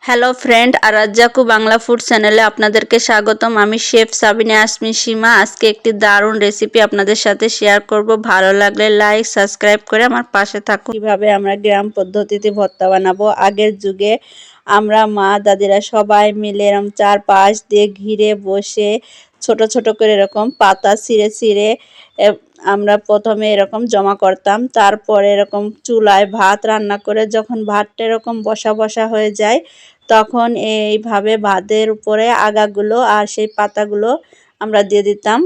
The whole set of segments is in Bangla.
হ্যালো ফ্রেন্ড, আরাজ্জাকু বাংলা ফুড চ্যানেলে আপনাদেরকে স্বাগতম। আমি শেফ সাবিনা আসমিন সীমা। আজকে একটি দারুণ রেসিপি আপনাদের সাথে শেয়ার করব। ভালো লাগলে লাইক সাবস্ক্রাইব করে আমার পাশে থাকুন। কিভাবে আমরা গ্রাম পদ্ধতিতে ভর্তা বানাবো। আগের যুগে আমরা মা দাদিরা সবাই মিলে এরকম চারপাশ দিয়ে ঘিরে বসে ছোট ছোট করে এরকম পাতা ছিঁড়ে ছিঁড়ে আমরা প্রথমে এরকম জমা করতাম। তারপরে এরকম চুলায় ভাত রান্না করে যখন ভাতটা এরকম বসা বসা হয়ে যায়, তখন এইভাবে ভাতের উপরে আগাগুলো আর সেই পাতাগুলো আমরা দিয়ে দিতাম।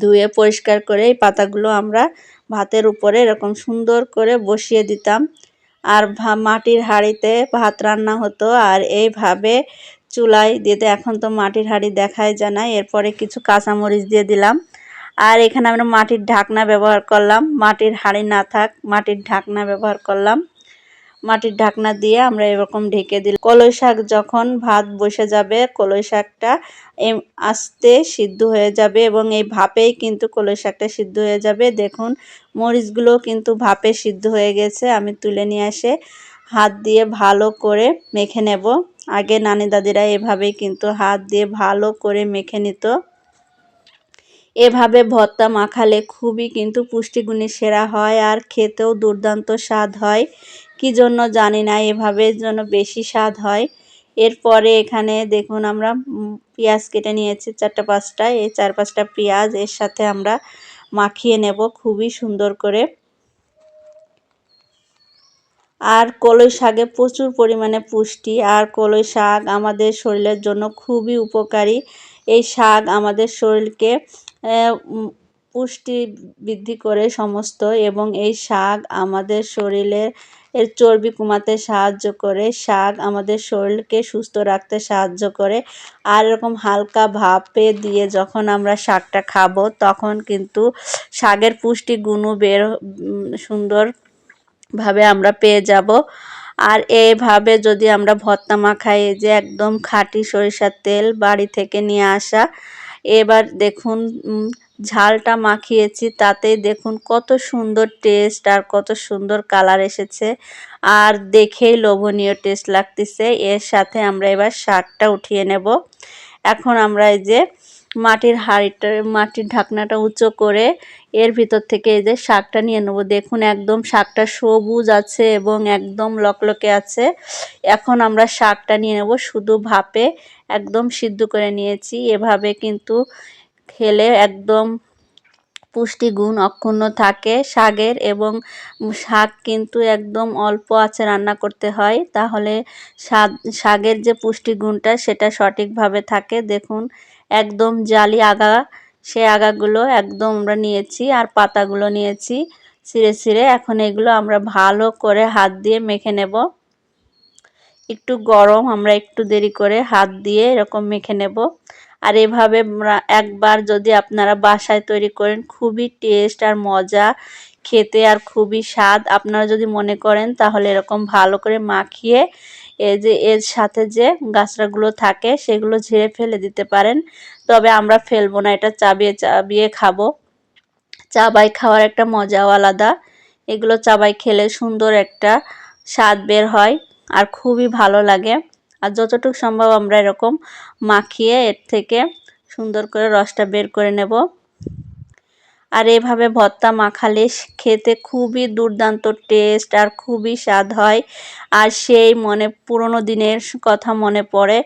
ধুয়ে পরিষ্কার করে এই পাতাগুলো আমরা ভাতের উপরে এরকম সুন্দর করে বসিয়ে দিতাম। আর মাটির হাঁড়িতে ভাত রান্না হতো। আর এইভাবে চুলায় দিতে, এখন তো মাটির হাঁড়ি দেখাই যায় না। এরপরে কিছু কাঁচামরিচ দিয়ে দিলাম। আর এখানে আমরা মাটির ঢাকনা ব্যবহার করলাম। মাটির হাঁড়ি না থাক, মাটির ঢাকনা ব্যবহার করলাম। মাটির ঢাকনা দিয়ে আমরা এরকম ঢেকে দিলাম। কলই শাক যখন ভাত বসে যাবে, কলই শাকটা আস্তে সিদ্ধ হয়ে যাবে এবং এই ভাপেই কিন্তু কলই শাকটা সিদ্ধ হয়ে যাবে। দেখুন মরিচগুলো কিন্তু ভাপে সিদ্ধ হয়ে গেছে। আমি তুলে নিয়ে এসে হাত দিয়ে ভালো করে মেখে নেব। আগে নানি দাদিরা এভাবেই কিন্তু হাত দিয়ে ভালো করে মেখে নিত। এভাবে ভর্তা মাখালে খুবই কিন্তু পুষ্টিগুণে সেরা হয় আর খেতেও দুর্দান্ত স্বাদ হয়। কি জন্য জানি না, এভাবে জন্য বেশি স্বাদ হয়। এরপরে এখানে দেখুন আমরা পেঁয়াজ কেটে নিয়েছি 4-5টা। এই 4-5টা পেঁয়াজ এর সাথে আমরা মাখিয়ে নেব খুবই সুন্দর করে। আর কলই শাকে প্রচুর পরিমাণে পুষ্টি, আর কলই শাক আমাদের শরীরের জন্য খুবই উপকারী। এই শাক আমাদের শরীরকে পুষ্টি বৃদ্ধি করে সমস্ত, এবং এই শাক আমাদের শরীরের চর্বি কমাতে সাহায্য করে। শাক আমাদের শরীরকে সুস্থ রাখতে সাহায্য করে। আর এরকম হালকা ভাপে দিয়ে যখন আমরা শাকটা খাবো, তখন কিন্তু শাকের পুষ্টিগুণও সুন্দরভাবে আমরা পেয়ে যাব। আর এইভাবে যদি আমরা ভর্তা মাখাই, যে একদম খাঁটি সরিষার তেল বাড়ি থেকে নিয়ে আসা। এবার দেখুন ঝালটা মাখিয়েছি, তাতেই দেখুন কত সুন্দর টেস্ট আর কত সুন্দর কালার এসেছে, আর দেখেই লোভনীয় টেস্ট লাগতেছে। এর সাথে আমরা এবার শাকটা উঠিয়ে নেব। এখন আমরা এই যে মাটির ঢাকনাটা উঁচু করে এর ভিতর থেকে এই যে শাকটা নিয়ে নেব। দেখুন একদম শাকটা সবুজ আছে এবং একদম লকলকে আছে। এখন আমরা শাকটা নিয়ে নেব। শুধু ভাপে একদম সিদ্ধ করে নিয়েছি। এভাবে কিন্তু খেলে একদম পুষ্টিগুণ অক্ষুণ্ণ থাকে শাকের, এবং শাক কিন্তু একদম অল্প আঁচে রান্না করতে হয়, তাহলে শাকের যে পুষ্টিগুণটা সেটা সঠিকভাবে থাকে। দেখুন একদম জালি আগা, সে আগাগুলো একদম আমরা নিয়েছি, আর পাতাগুলো নিয়েছি ছিঁড়ে ছিঁড়ে। এখন এগুলো আমরা ভালো করে হাত দিয়ে মেখে নেব। একটু গরম, আমরা একটু দেরি করে হাত দিয়ে এরকম মেখে নেব। আর এভাবে একবার যদি আপনারা বাসায় তৈরি করেন, খুবই টেস্ট আর মজা খেতে, আর খুবই স্বাদ। আপনারা যদি মনে করেন তাহলে এরকম ভালো করে মাখিয়ে এই যে এর সাথে যে গাছড়াগুলো থাকে সেগুলো ঝেড়ে ফেলে দিতে পারেন। তবে আমরা ফেলবো না, এটা চাবিয়ে চাবিয়ে খাবো। চাবাই খাওয়ার একটা মজাও আলাদা। এগুলো চাবাই খেলে সুন্দর একটা স্বাদ বের হয় আর খুবই ভালো লাগে। আর যতটুকু সম্ভব আমরা এরকম মাখিয়ে এর থেকে সুন্দর করে রসটা বের করে নেব। আর এভাবে ভর্তা মাখালে খেতে খুবই দুর্দান্ত টেস্ট আর খুবই স্বাদ হয়। আর সেই পুরনো দিনের কথা মনে পড়ে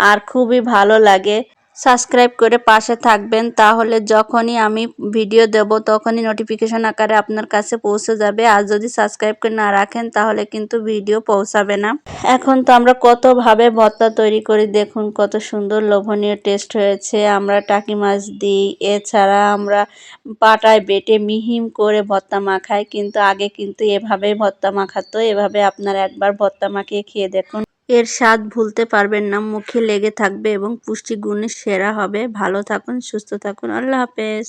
আর খুবই ভালো লাগে। সাবস্ক্রাইব করে পাশে থাকবেন, তাহলে যখনই আমি ভিডিও দেব তখনই নোটিফিকেশন আকারে আপনার কাছে পৌঁছে যাবে। আর যদি সাবস্ক্রাইব করে না রাখেন তাহলে কিন্তু ভিডিও পৌঁছাবে না। এখন তো আমরা কতভাবে ভর্তা তৈরি করি, দেখুন কত সুন্দর লোভনীয় টেস্ট হয়েছে। আমরা টাকি মাছ দিই, এছাড়া আমরা পাটায় বেটে মিহিম করে ভর্তা মাখাই, কিন্তু আগে কিন্তু এভাবেই ভর্তা মাখাতো। এভাবে আপনারা একবার ভর্তা মাখিয়ে খেয়ে দেখুন, এর স্বাদ ভুলতে পারবেন না, মুখে লেগে থাকবে এবং পুষ্টিগুণে সেরা হবে। ভালো থাকুন, সুস্থ থাকুন, আল্লাহ হাফেজ।